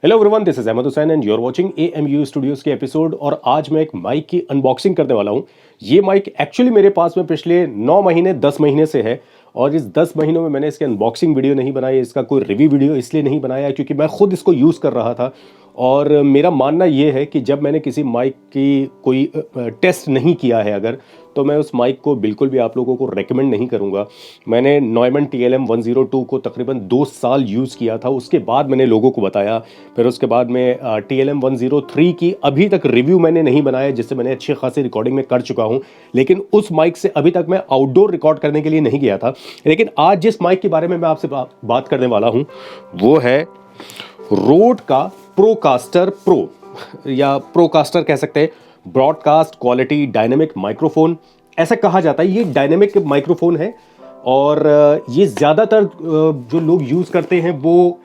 Hello everyone, this is Ahmad Hussain and you are watching AMU studios के episode. और आज मैं एक माइक की अनबॉक्सिंग करने वाला हूँ। ये माइक एक्चुअली मेरे पास में पिछले 9 महीने 10 महीने से है और इस 10 महीनों में मैंने इसके अनबॉक्सिंग वीडियो नहीं बनाई, इसका कोई रिव्यू वीडियो इसलिए नहीं बनाया क्योंकि मैं खुद इसको यूज़ कर रहा था। और मेरा मानना ये है कि जब मैंने किसी माइक की कोई टेस्ट नहीं किया है अगर, तो मैं उस माइक को बिल्कुल भी आप लोगों को रेकमेंड नहीं करूंगा। मैंने नॉयमन TLM 102 को तकरीबन 2 साल यूज़ किया था, उसके बाद मैंने लोगों को बताया। फिर उसके बाद में TLM 103 की अभी तक रिव्यू मैंने नहीं बनाया, जिससे मैंने अच्छी खासी रिकॉर्डिंग में कर चुका हूं। लेकिन उस माइक से अभी तक मैं आउटडोर रिकॉर्ड करने के लिए नहीं गया था। लेकिन आज जिस माइक के बारे में मैं आपसे बात करने वाला हूँ वो है रोड का प्रोकास्टर प्रो, या प्रोकास्टर कह सकते हैं। ब्रॉडकास्ट क्वालिटी डायनेमिक माइक्रोफोन ऐसा कहा जाता है। ये डायनेमिक माइक्रोफोन है और ये ज़्यादातर जो लोग यूज़ करते हैं वो,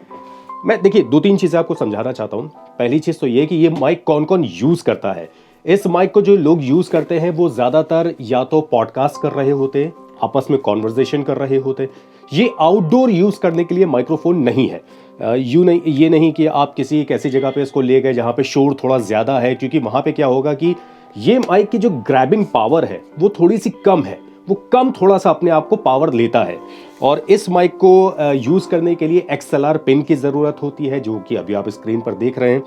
मैं देखिए 2-3 चीज़ें आपको समझाना चाहता हूँ। पहली चीज़ तो ये कि ये माइक कौन कौन यूज़ करता है। इस माइक को जो लोग यूज़ करते हैं वो ज़्यादातर या तो पॉडकास्ट कर रहे होते हैं, आपस में कॉन्वर्जेशन कर रहे होते हैं। ये आउटडोर यूज़ करने के लिए माइक्रोफोन नहीं है। ये नहीं कि आप किसी एक ऐसी जगह पे इसको ले गए जहाँ पे शोर थोड़ा ज़्यादा है, क्योंकि वहाँ पे क्या होगा कि ये माइक की जो ग्रैबिंग पावर है वो थोड़ी सी कम है, वो कम थोड़ा सा अपने आप को पावर लेता है। और इस माइक को यूज़ करने के लिए XLR पिन की ज़रूरत होती है, जो कि अभी आप स्क्रीन पर देख रहे हैं।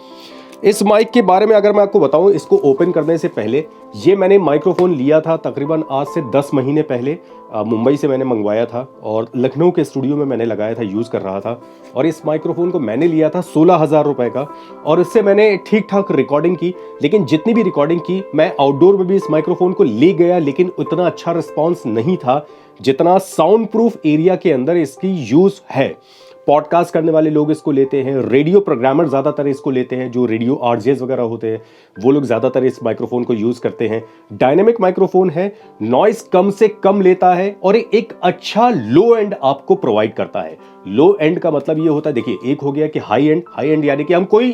इस माइक के बारे में अगर मैं आपको बताऊं, इसको ओपन करने से पहले ये मैंने माइक्रोफोन लिया था तकरीबन आज से 10 महीने पहले। मुंबई से मैंने मंगवाया था और लखनऊ के स्टूडियो में मैंने लगाया था, यूज़ कर रहा था। और इस माइक्रोफोन को मैंने लिया था 16,000 रुपए का और इससे मैंने ठीक ठाक रिकॉर्डिंग की। लेकिन जितनी भी रिकॉर्डिंग की, मैं आउटडोर में भी इस माइक्रोफोन को ले गया, लेकिन उतना अच्छा रिस्पॉन्स नहीं था जितना साउंड प्रूफ एरिया के अंदर इसकी यूज़ है। पॉडकास्ट करने वाले लोग इसको लेते हैं, रेडियो प्रोग्रामर ज़्यादातर इसको लेते हैं, जो रेडियो RJs वगैरह होते हैं वो लोग ज़्यादातर इस माइक्रोफोन को यूज़ करते हैं। डायनेमिक माइक्रोफोन है, नॉइस कम से कम लेता है और एक अच्छा लो एंड आपको प्रोवाइड करता है। लो एंड का मतलब ये होता है, देखिए एक हो गया कि हाई एंड यानी कि हम कोई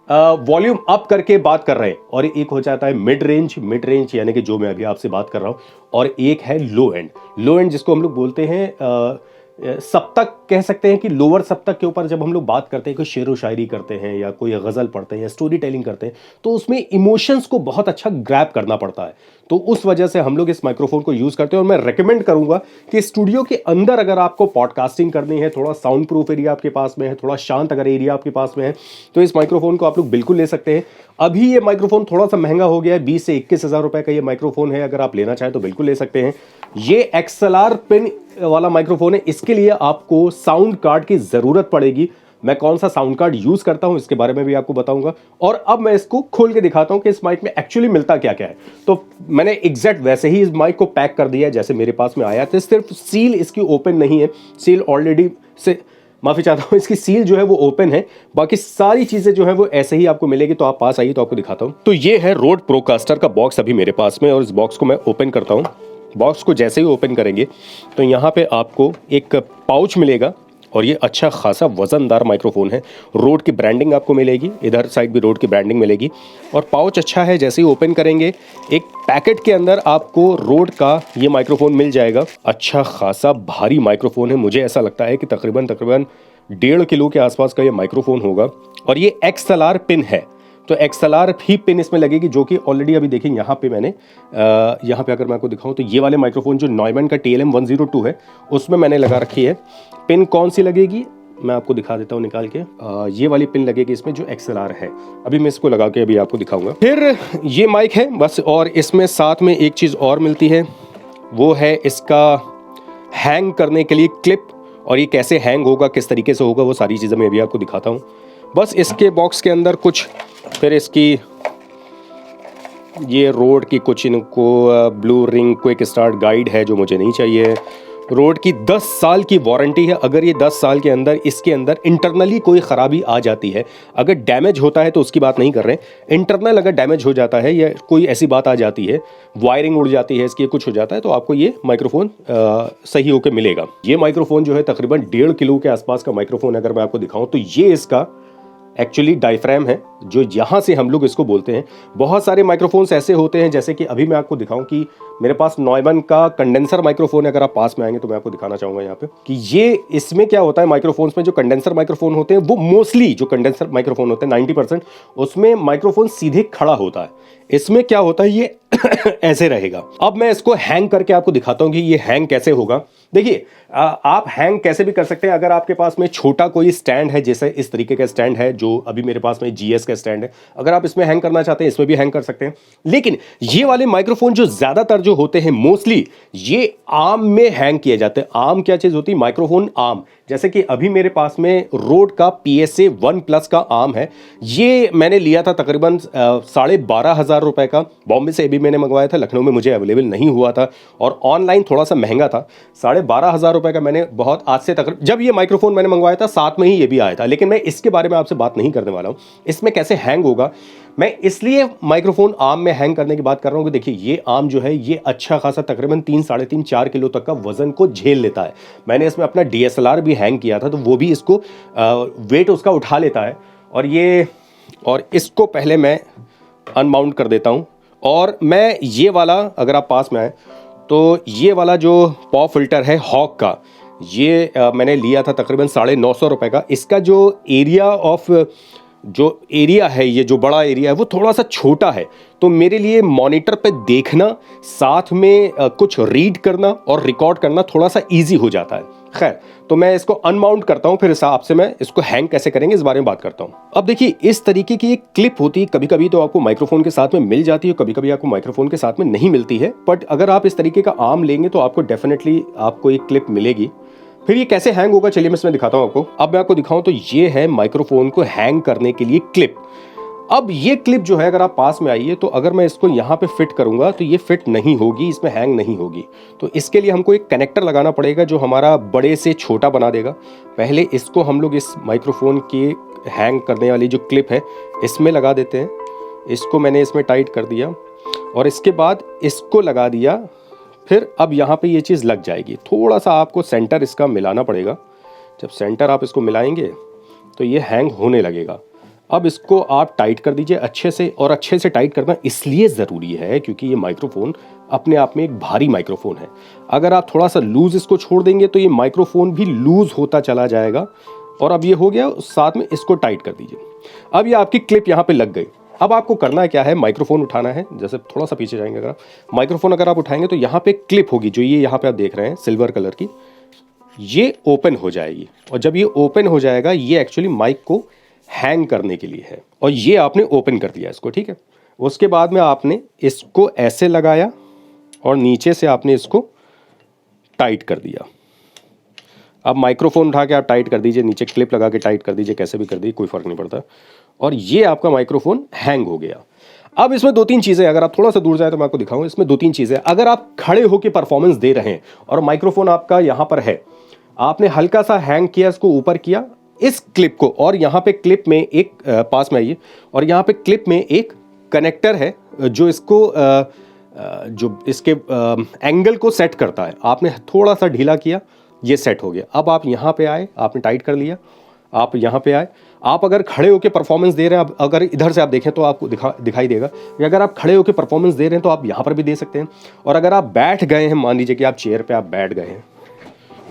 वॉल्यूम अप करके बात कर रहे हैं, और एक हो जाता है मिड रेंज यानी कि जो मैं अभी आपसे बात कर रहा हूं, और एक है लो एंड जिसको हम लोग बोलते हैं सप्तक कह सकते हैं कि लोअर सप्तक के ऊपर जब हम लोग बात करते हैं, कोई शेर व शायरी करते हैं या कोई गज़ल पढ़ते हैं या स्टोरी टेलिंग करते हैं, तो उसमें इमोशंस को बहुत अच्छा ग्रैब करना पड़ता है। तो उस वजह से हम लोग इस माइक्रोफोन को यूज़ करते हैं। और मैं रेकमेंड करूंगा कि स्टूडियो के अंदर अगर आपको पॉडकास्टिंग करनी है, थोड़ा साउंड प्रूफ एरिया आपके पास में है, थोड़ा शांत अगर एरिया आपके पास में है, तो इस माइक्रोफोन को आप लोग बिल्कुल ले सकते हैं। अभी ये माइक्रोफोन थोड़ा सा महंगा हो गया है, 20 से 21 हज़ार रुपए का ये माइक्रोफोन है। अगर आप लेना चाहें तो बिल्कुल ले सकते हैं। ये XLR पिन वाला माइक्रोफोन है, इसके लिए आपको साउंड कार्ड की जरूरत पड़ेगी। मैं कौन सा साउंड कार्ड यूज करता हूं इसके बारे में भी आपको बताऊंगा। और अब मैं इसको खोल के दिखाता हूं कि इस माइक में एक्चुअली मिलता क्या क्या है। तो मैंने एग्जैक्ट वैसे ही इस माइक को पैक कर दिया है जैसे मेरे पास में आया था। सिर्फ सील इसकी ओपन नहीं है, सील ऑलरेडी से, माफी चाहता हूं, इसकी सील जो है वो ओपन है, बाकी सारी चीजें जो है वो ऐसे ही आपको मिलेगी। तो आप पास आइए तो आपको दिखाता हूं। तो ये है रोड प्रोकास्टर का बॉक्स अभी मेरे पास में, और इस बॉक्स को मैं ओपन करता हूं। बॉक्स को जैसे ही ओपन करेंगे तो यहाँ पे आपको एक पाउच मिलेगा, और ये अच्छा खासा वजनदार माइक्रोफोन है। रोड की ब्रांडिंग आपको मिलेगी, इधर साइड भी रोड की ब्रांडिंग मिलेगी, और पाउच अच्छा है। जैसे ही ओपन करेंगे एक पैकेट के अंदर आपको रोड का ये माइक्रोफोन मिल जाएगा। अच्छा खासा भारी माइक्रोफोन है, मुझे ऐसा लगता है कि तकरीबन 1.5 किलो के आसपास का ये माइक्रोफोन होगा। और ये XLR पिन है, तो XLR ही पिन इसमें लगेगी, जो कि ऑलरेडी अभी देखें यहाँ पे मैंने यहाँ पे अगर मैं आपको दिखाऊं तो ये वाले माइक्रोफोन जो नॉयमन का TLM 102 है उसमें मैंने लगा रखी है। पिन कौन सी लगेगी मैं आपको दिखा देता हूँ निकाल के। ये वाली पिन लगेगी इसमें जो XLR है। अभी मैं इसको लगा के अभी आपको दिखाऊंगा। फिर ये माइक है बस, और इसमें साथ में एक चीज़ और मिलती है, वो है इसका हैंग करने के लिए क्लिप। और ये कैसे हैंग होगा, किस तरीके से होगा, वो सारी चीज़ें मैं अभी आपको दिखाता हूँ। बस इसके बॉक्स के अंदर कुछ, फिर इसकी ये रोड की कुछ इनको blue ring quick start guide है जो मुझे नहीं चाहिए। रोड की 10 साल की वारंटी है। अगर ये 10 साल के अंदर इसके अंदर इंटरनली कोई ख़राबी आ जाती है, अगर डैमेज होता है तो उसकी बात नहीं कर रहे हैं, इंटरनल अगर डैमेज हो जाता है या कोई ऐसी बात आ जाती है, वायरिंग उड़ जाती है इसकी, कुछ हो जाता है, तो आपको ये माइक्रोफोन सही होकर मिलेगा। ये माइक्रोफोन जो है तकरीबन 1.5 किलो के आसपास का माइक्रोफोन, अगर मैं आपको दिखाऊँ तो ये इसका एक्चुअली डायफ्राम है, जो यहाँ से हम लोग इसको बोलते हैं। बहुत सारे माइक्रोफोन्स ऐसे होते हैं, जैसे कि अभी मैं आपको दिखाऊं कि मेरे पास नॉयमन का कंडेंसर माइक्रोफोन है। अगर आप पास में आएंगे तो मैं आपको दिखाना चाहूँगा यहाँ पे कि ये इसमें क्या होता है। माइक्रोफोन्स में जो कंडेंसर माइक्रोफोन होते हैं, वो मोस्टली जो कंडेंसर माइक्रोफोन होते हैं 90% उसमें माइक्रोफोन सीधे खड़ा होता है। इसमें क्या होता है, ये ऐसे रहेगा। अब मैं इसको हैंग करके आपको दिखाता हूं कि ये हैंग कैसे होगा। देखिए, आप हैंग कैसे भी कर सकते हैं। अगर आपके पास में छोटा कोई स्टैंड है, जैसे इस तरीके का स्टैंड है जो अभी मेरे पास में जीएस का स्टैंड है, अगर आप इसमें हैंग करना चाहते हैं इसमें भी हैंग कर सकते हैं। लेकिन ये वाले माइक्रोफोन जो ज्यादातर जो होते हैं मोस्टली ये आर्म में हैंग किए जाते हैं। आर्म क्या चीज होती है? Microphone arm. जैसे कि अभी मेरे पास में रोड का PSA 1+ का आर्म है। ये मैंने लिया था तकरीबन 12,500 रुपए का। बॉम्बे से अभी मैंने मंगवाया था, लखनऊ में मुझे अवेलेबल नहीं हुआ था और ऑनलाइन थोड़ा सा महंगा था। 12,500 रुपए का मैंने बहुत आज से तकरीबन, जब ये माइक्रोफोन मैंने मंगवाया था साथ में ही ये भी आया था। लेकिन मैं इसके बारे में आपसे बात नहीं करने वाला हूँ, इसमें कैसे हैंग होगा। मैं इसलिए माइक्रोफोन आर्म में हैंग करने की बात कर रहा हूं कि देखिए, ये आर्म जो है ये अच्छा खासा तकरीबन 3, 3.5, 4 किलो तक का वजन को झेल लेता है। मैंने इसमें अपना DSLR भी हैंग किया था, तो वो भी इसको वेट उसका उठा लेता है। और इसको पहले मैं अनमाउंट कर देता हूं। और मैं ये वाला, अगर आप पास में आए तो ये वाला जो पॉप फिल्टर है हॉक का, ये मैंने लिया था तकरीबन 950 रुपए का। इसका जो एरिया है, ये जो बड़ा एरिया है वो थोड़ा सा छोटा है, तो मेरे लिए मॉनिटर पे देखना, साथ में कुछ रीड करना और रिकॉर्ड करना थोड़ा सा इजी हो जाता है। खैर, तो मैं इसको अनमाउंट करता हूं, फिर हिसाब से मैं इसको हैंग कैसे करेंगे इस बारे में बात करता हूं। अब देखिए, इस तरीके की एक क्लिप होती है, कभी कभी तो आपको माइक्रोफोन के साथ में मिल जाती है, कभी कभी आपको माइक्रोफोन के साथ में नहीं मिलती है। बट अगर आप इस तरीके का आर्म लेंगे तो आपको डेफिनेटली आपको एक क्लिप मिलेगी। फिर ये कैसे हैंग होगा, चलिए मैं इसमें दिखाता हूं आपको। अब मैं आपको दिखाऊं तो ये है माइक्रोफोन को हैंग करने के लिए क्लिप। अब ये क्लिप जो है, अगर आप पास में आइए तो अगर मैं इसको यहाँ पे फिट करूंगा तो ये फिट नहीं होगी, इसमें हैंग नहीं होगी। तो इसके लिए हमको एक कनेक्टर लगाना पड़ेगा जो हमारा बड़े से छोटा बना देगा। पहले इसको हम लोग इस माइक्रोफोन की हैंग करने वाली जो क्लिप है इसमें लगा देते हैं। इसको मैंने इसमें टाइट कर दिया और इसके बाद इसको लगा दिया। फिर अब यहाँ पे ये चीज़ लग जाएगी। थोड़ा सा आपको सेंटर इसका मिलाना पड़ेगा। जब सेंटर आप इसको मिलाएंगे तो ये हैंग होने लगेगा। अब इसको आप टाइट कर दीजिए अच्छे से, और अच्छे से टाइट करना इसलिए ज़रूरी है क्योंकि ये माइक्रोफोन अपने आप में एक भारी माइक्रोफोन है। अगर आप थोड़ा सा लूज़ इसको छोड़ देंगे तो ये माइक्रोफोन भी लूज़ होता चला जाएगा। और अब ये हो गया, साथ में इसको टाइट कर दीजिए। अब ये आपकी क्लिप यहाँ पे लग गई। अब आपको करना है क्या है, माइक्रोफोन उठाना है। जैसे थोड़ा सा पीछे जाएंगे, अगर माइक्रोफोन अगर आप उठाएंगे तो यहाँ पे क्लिप होगी, जो ये यहाँ पे आप देख रहे हैं सिल्वर कलर की, ये ओपन हो जाएगी। और जब ये ओपन हो जाएगा, ये एक्चुअली माइक को हैंग करने के लिए है। और ये आपने ओपन कर दिया इसको, ठीक है। उसके बाद में आपने इसको ऐसे लगाया और नीचे से आपने इसको टाइट कर दिया। अब माइक्रोफोन उठा के आप टाइट कर दीजिए, नीचे क्लिप लगा के टाइट कर दीजिए, कैसे भी कर दीजिए, कोई फर्क नहीं पड़ता। और ये आपका माइक्रोफोन हैंग हो गया। अब इसमें 2-3 चीज़ें, अगर आप थोड़ा सा दूर जाए तो मैं आपको दिखाऊं। इसमें 2-3 चीज़ें, अगर आप खड़े होकर परफॉर्मेंस दे रहे हैं और माइक्रोफोन आपका यहाँ पर है, आपने हल्का सा हैंग किया, इसको ऊपर किया इस क्लिप को, और यहाँ पे क्लिप में एक पास में आइए, और यहाँ पे क्लिप में एक कनेक्टर है जो इसको जो इसके एंगल को सेट करता है। आपने थोड़ा सा ढीला किया, ये सेट हो गया। अब आप यहाँ पे आए, आपने टाइट कर लिया, आप यहाँ पे आए। आप अगर खड़े होकर परफॉर्मेंस दे रहे हैं, अगर इधर से आप देखें तो आपको दिखाई देगा कि अगर आप खड़े होकर परफॉर्मेंस दे रहे हैं तो आप यहाँ पर भी दे सकते हैं। और अगर आप बैठ गए हैं, मान लीजिए कि आप चेयर पे आप बैठ गए हैं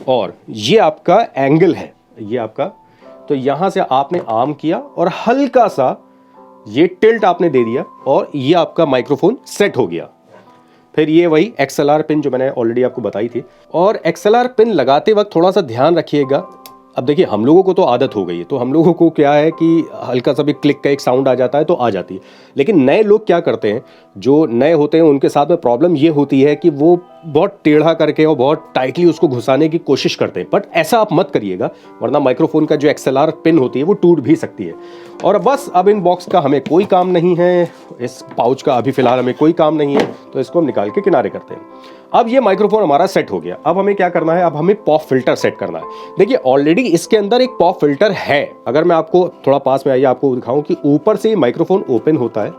और ये आपका एंगल है, ये आपका, तो यहाँ से आपने आर्म किया और हल्का सा ये टिल्ट आपने दे दिया और ये आपका माइक्रोफोन सेट हो गया। फिर ये वही XLR पिन जो मैंने ऑलरेडी आपको बताई थी, और XLR पिन लगाते वक्त थोड़ा सा ध्यान रखिएगा। अब देखिए, हम लोगों को तो आदत हो गई है, तो हम लोगों को क्या है कि हल्का सा भी क्लिक का एक साउंड आ जाता है तो आ जाती है। लेकिन नए लोग क्या करते हैं, जो नए होते हैं उनके साथ में प्रॉब्लम ये होती है कि वो बहुत टेढ़ा करके और बहुत टाइटली उसको घुसाने की कोशिश करते हैं। बट ऐसा आप मत करिएगा, वरना माइक्रोफोन का जो XLR पिन होती है वो टूट भी सकती है। और बस अब इन बॉक्स का हमें कोई काम नहीं है, इस पाउच का अभी फिलहाल हमें कोई काम नहीं है, तो इसको हम निकाल के किनारे करते हैं। अब ये माइक्रोफोन हमारा सेट हो गया। अब हमें क्या करना है, अब हमें पॉप फिल्टर सेट करना है। देखिए, ऑलरेडी इसके अंदर एक पॉप फिल्टर है। अगर मैं आपको थोड़ा पास में आइए, आपको दिखाऊं कि ऊपर से माइक्रोफोन ओपन होता है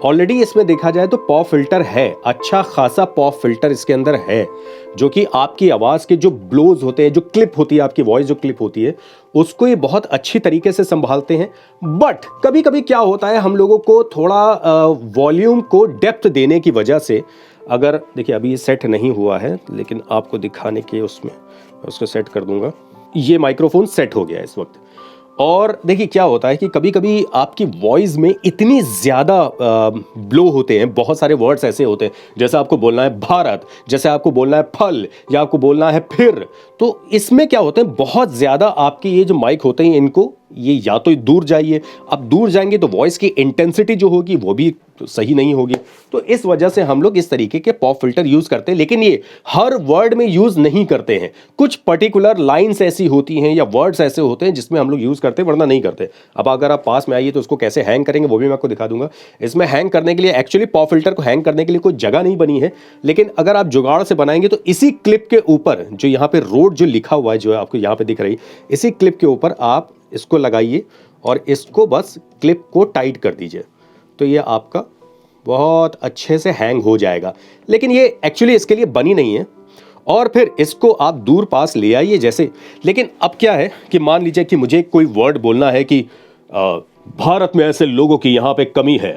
ऑलरेडी इसमें देखा जाए तो पॉप फिल्टर है, अच्छा खासा पॉप फिल्टर इसके अंदर है, जो कि आपकी आवाज़ के जो ब्लोज होते हैं, जो क्लिप होती है, आपकी वॉइस जो क्लिप होती है, उसको ये बहुत अच्छी तरीके से संभालते हैं। बट कभी कभी क्या होता है, हम लोगों को थोड़ा वॉल्यूम को डेप्थ देने की वजह से, अगर देखिए अभी ये सेट नहीं हुआ है, लेकिन आपको दिखाने के उसमें उसको सेट कर दूंगा। ये माइक्रोफोन सेट हो गया है इस वक्त। और देखिए क्या होता है कि कभी कभी आपकी वॉइस में इतनी ज़्यादा ब्लो होते हैं, बहुत सारे वर्ड्स ऐसे होते हैं, जैसे आपको बोलना है भारत, जैसे आपको बोलना है फल, या आपको बोलना है फिर। तो इसमें क्या होता है, बहुत ज़्यादा आपके ये जो माइक होते हैं, इनको ये या तो दूर जाइए, अब दूर जाएंगे तो वॉइस की इंटेंसिटी जो होगी वो भी सही नहीं होगी। तो इस वजह से हम लोग इस तरीके के पॉप फिल्टर यूज़ करते हैं, लेकिन ये हर वर्ड में यूज़ नहीं करते हैं। कुछ पर्टिकुलर लाइन्स ऐसी होती हैं या वर्ड्स ऐसे होते हैं जिसमें हम लोग यूज़ करते हैं, वरना नहीं करते। अब अगर आप पास में आइए तो उसको कैसे हैंग करेंगे वो भी मैं आपको दिखा दूंगा। इसमें हैंग करने के लिए, एक्चुअली पॉप फिल्टर को हैंग करने के लिए कोई जगह नहीं बनी है, लेकिन अगर आप जुगाड़ से बनाएंगे तो इसी क्लिप के ऊपर जो यहाँ पे रोड जो लिखा हुआ है, जो आपको यहाँ पे दिख रही, इसी क्लिप के ऊपर आप इसको लगाइए और इसको बस क्लिप को टाइट कर दीजिए, तो ये आपका बहुत अच्छे से हैंग हो जाएगा। लेकिन ये एक्चुअली इसके लिए बनी नहीं है। और फिर इसको आप दूर पास ले आइए जैसे। लेकिन अब क्या है कि मान लीजिए कि मुझे कोई वर्ड बोलना है कि भारत में ऐसे लोगों की यहाँ पे कमी है,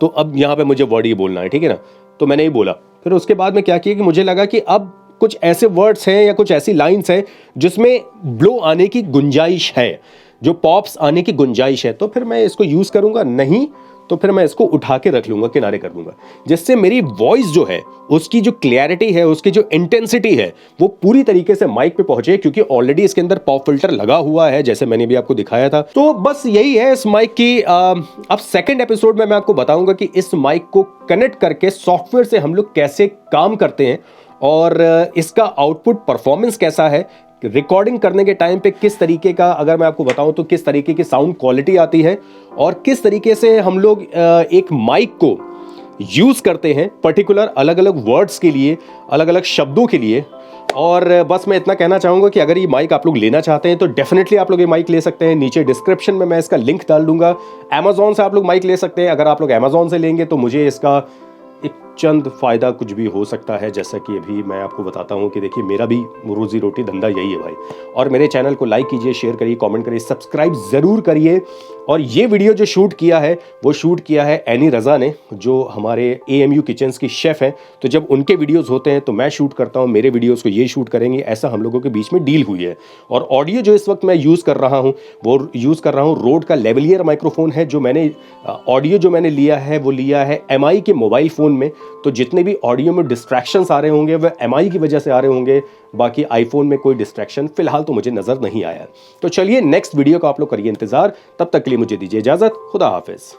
तो अब यहाँ पे मुझे वर्ड ये बोलना है, ठीक है ना। तो मैंने ही बोला, फिर उसके बाद में क्या किया कि मुझे लगा कि अब कुछ ऐसे वर्ड्स हैं या कुछ ऐसी लाइन्स हैं जिसमें ब्लो आने की गुंजाइश है, जो पॉप्स आने की गुंजाइश है, तो फिर मैं इसको यूज़ करूँगा। नहीं तो फिर मैं इसको उठा के रख लूँगा, किनारे कर दूँगा, जिससे मेरी वॉइस जो है उसकी जो क्लैरिटी है, उसकी जो इंटेंसिटी है, वो पूरी तरीके से माइक पे पहुंचे, क्योंकि ऑलरेडी इसके अंदर पॉप फिल्टर लगा हुआ है, जैसे मैंने भी आपको दिखाया था। तो बस यही है इस माइक की। अब सेकेंड एपिसोड में मैं आपको बताऊंगा कि इस माइक को कनेक्ट करके सॉफ्टवेयर से हम लोग कैसे काम करते हैं और इसका आउटपुट परफॉर्मेंस कैसा है, रिकॉर्डिंग करने के टाइम पे किस तरीके का, अगर मैं आपको बताऊं तो किस तरीके की साउंड क्वालिटी आती है, और किस तरीके से हम लोग एक माइक को यूज़ करते हैं पर्टिकुलर अलग अलग वर्ड्स के लिए, अलग अलग शब्दों के लिए। और बस मैं इतना कहना चाहूँगा कि अगर ये माइक आप लोग लेना चाहते हैं तो डेफिनेटली आप लोग ये माइक ले सकते हैं। नीचे डिस्क्रिप्शन में मैं इसका लिंक डाल दूंगा। अमेजोन से आप लोग माइक ले सकते हैं। अगर आप लोग अमेजोन से लेंगे तो मुझे इसका एक चंद फ़ायदा कुछ भी हो सकता है, जैसा कि अभी मैं आपको बताता हूँ कि देखिए मेरा भी रोज़ी रोटी धंधा यही है भाई। और मेरे चैनल को लाइक कीजिए, शेयर करिए, कमेंट करिए, सब्सक्राइब ज़रूर करिए। और ये वीडियो जो शूट किया है वो शूट किया है एनी रज़ा ने, जो हमारे AMU किचन्स की शेफ़ हैं। तो जब उनके वीडियोज़ होते हैं तो मैं शूट करता हूँ, मेरे वीडियोज़ को ये शूट करेंगे, ऐसा हम लोगों के बीच में डील हुई है। और ऑडियो जो इस वक्त मैं यूज़ कर रहा हूँ वो यूज़ कर रहा हूँ रोड का लेवलियर माइक्रोफोन है। जो मैंने ऑडियो जो मैंने लिया है वो लिया है MI के मोबाइल फ़ोन में। तो जितने भी ऑडियो में डिस्ट्रैक्शंस आ रहे होंगे वह MI की वजह से आ रहे होंगे, बाकी आईफोन में कोई डिस्ट्रैक्शन फिलहाल तो मुझे नज़र नहीं आया। तो चलिए नेक्स्ट वीडियो का आप लोग करिए इंतज़ार। तब तक के लिए मुझे दीजिए इजाज़त। खुदा हाफिज़।